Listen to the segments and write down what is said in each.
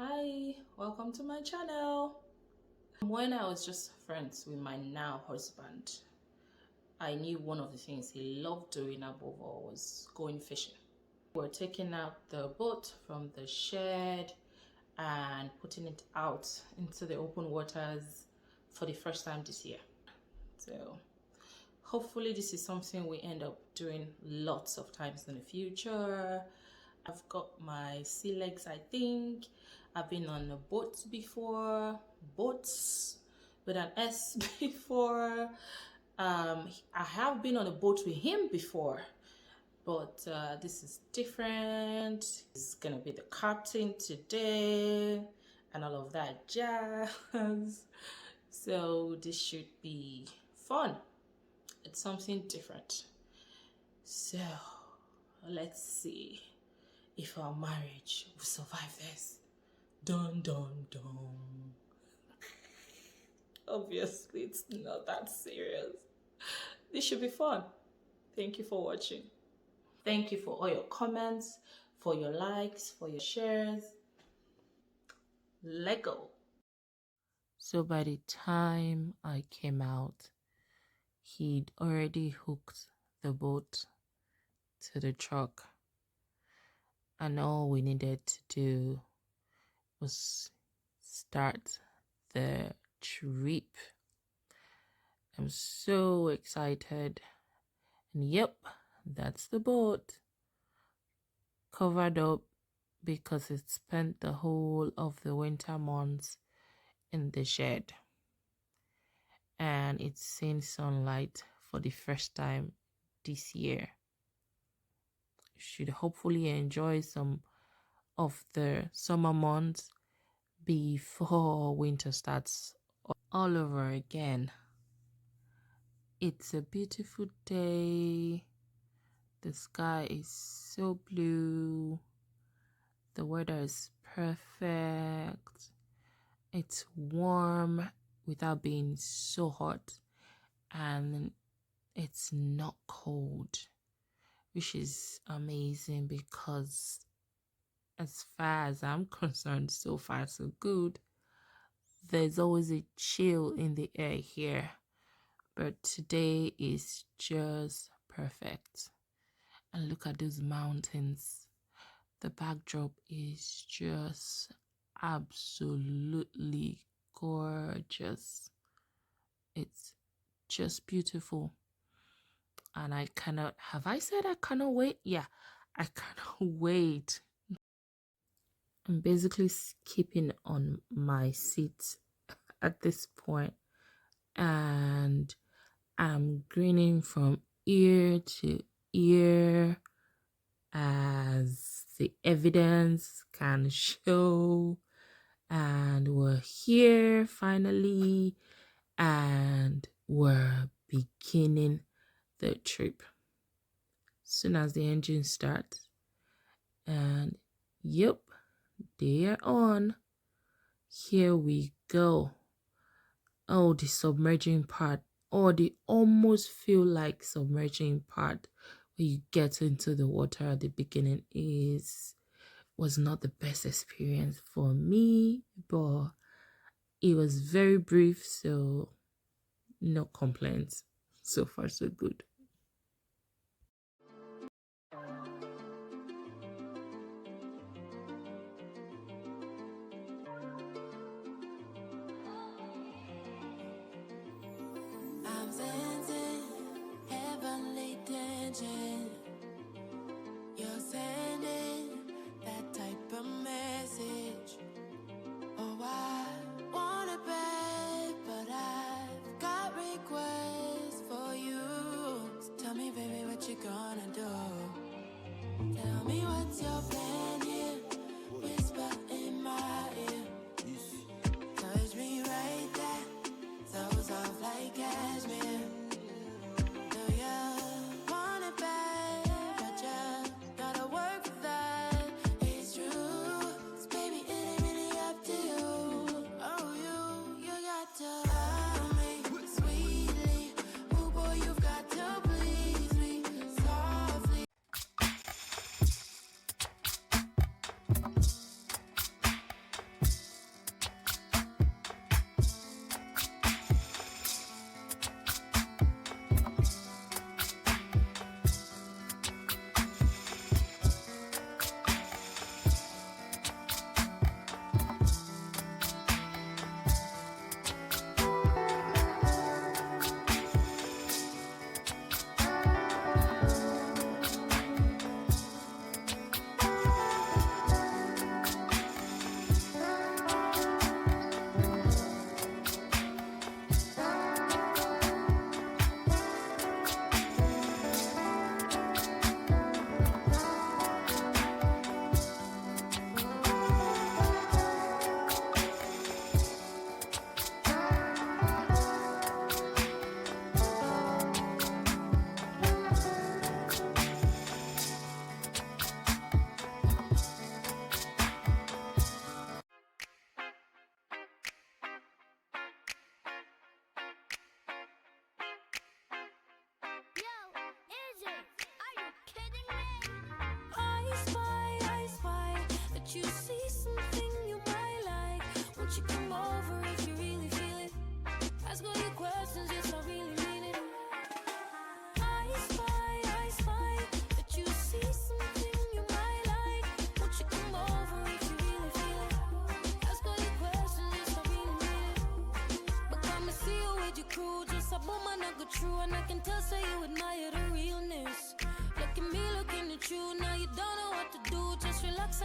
Hi, welcome to my channel. When I was just friends with my now husband, I knew one of the things he loved doing above all was going fishing. We're taking out the boat from the shed and putting it out into the open waters for the first time this year. So hopefully this is something we end up doing lots of times in the future. I've got my sea legs, I think. I've been on a boat before, boats with an S before. I have been on a boat with him before, but this is different. He's gonna be the captain today and all of that jazz. So this should be fun. It's something different. So let's see if our marriage will survive this. Dun dun dun. Obviously, it's not that serious. This should be fun. Thank you for watching. Thank you for all your comments, for your likes, for your shares. Lego. So by the time I came out, he'd already hooked the boat to the truck. And all we needed to do was start the trip. I'm so excited. And yep, that's the boat. Covered up because it spent the whole of the winter months in the shed. And it's seen sunlight for the first time this year. You should hopefully enjoy some of the summer months before winter starts all over again. It's a beautiful day. The sky is so blue. The weather is perfect. It's warm without being so hot, and it's not cold, which is amazing because as far as I'm concerned, so far so good. There's always a chill in the air here, but today is just perfect. And look at those mountains. The backdrop is just absolutely gorgeous. It's just beautiful. And I cannot, have I said I cannot wait? Yeah, I cannot wait. I'm basically skipping on my seat at this point, and I'm grinning from ear to ear as the evidence can show. And we're here finally, and we're beginning the trip. Soon as the engine starts, and yep, they are on. Here we go. Oh, the submerging part, or the almost feel like submerging part where you get into the water at the beginning was not the best experience for me, but it was very brief, so no complaints. So far so good. I'm sensing heavenly tension. You're sending that type of message. Oh, I want it back, but I've got requests for you. So tell me, baby, what you gonna do? Tell me what's your plan here. Whisper in my ear. Touch me right there. So soft like cashmere.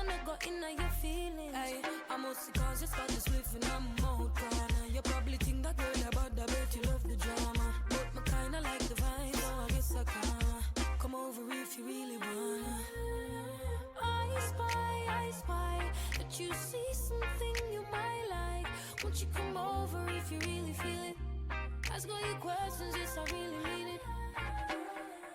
you not got in your feelings. I'm mostly conscious about this living, I'm out corner. You probably think that girl about that, bet you love the drama. But me kinda like the vibe, so I guess I come over if you really wanna. I spy that you see something you might like. Won't you come over if you really feel it? Ask all your questions, yes, I really mean it.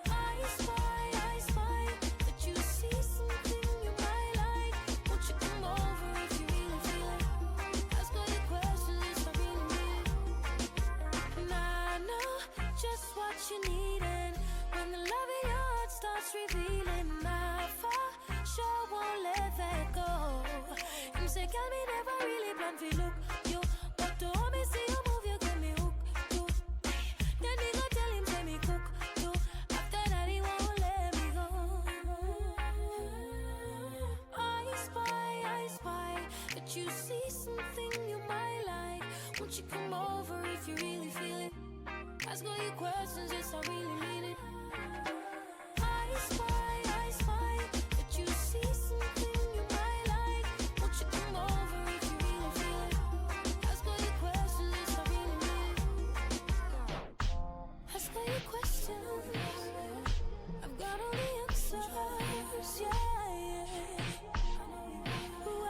I spy that you see something you might like. Won't you come over if you really feel it? Ask all your questions, yes, I really mean it. And I know just what you need, and when the love in your heart starts revealing, I for sure won't let that go. You say, can me never really plan for look you, but to hold me, see you move, you get me hooked too. Then me go tell him, say me cook too. After that, he won't let me go. I spy that you see something you might like. Won't you come over if you really feel it? Ask all your questions, yes, I really mean it. I spy that you see something you might like. Won't you come over if you really feel it? Ask all your questions, yes, I really mean it. Ask all your questions. I've got all the answers, yeah. Ooh,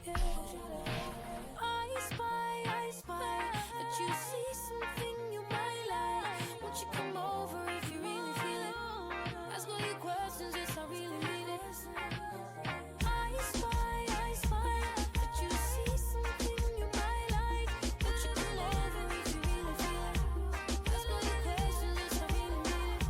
Cause I spy. I spy that you see something you might like. Won't you come over if you really feel it? Ask all your questions, yes, I really mean it. I spy that you see something you might like. Won't you come over if you really feel it? Ask all your questions, yes, I really mean it.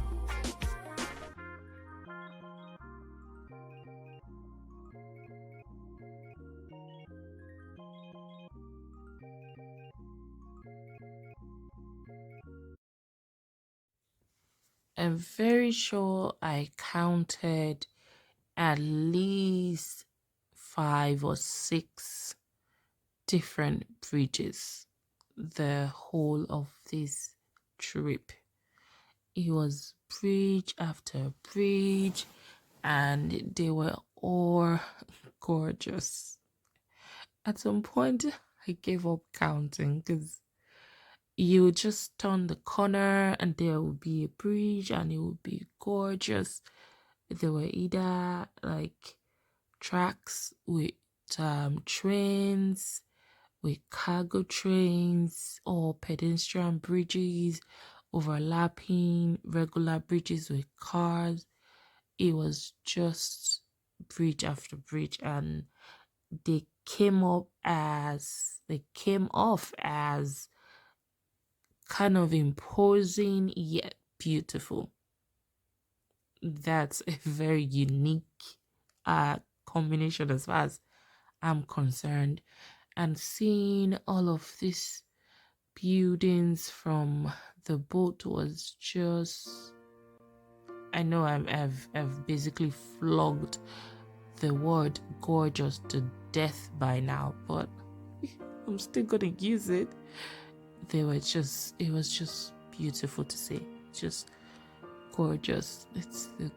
I'm very sure I counted at least 5 or 6 different bridges the whole of this trip. It was bridge after bridge, and they were all gorgeous. At some point, I gave up counting because you would just turn the corner and there would be a bridge and it would be gorgeous. There were either like tracks with trains, with cargo trains, or pedestrian bridges overlapping regular bridges with cars. It was just bridge after bridge, and they came off as kind of imposing yet beautiful. That's a very unique combination as far as I'm concerned. And seeing all of these buildings from the boat was just, I know I've basically flogged the word gorgeous to death by now, but I'm still gonna use it. It was just beautiful to see. Just gorgeous. It's the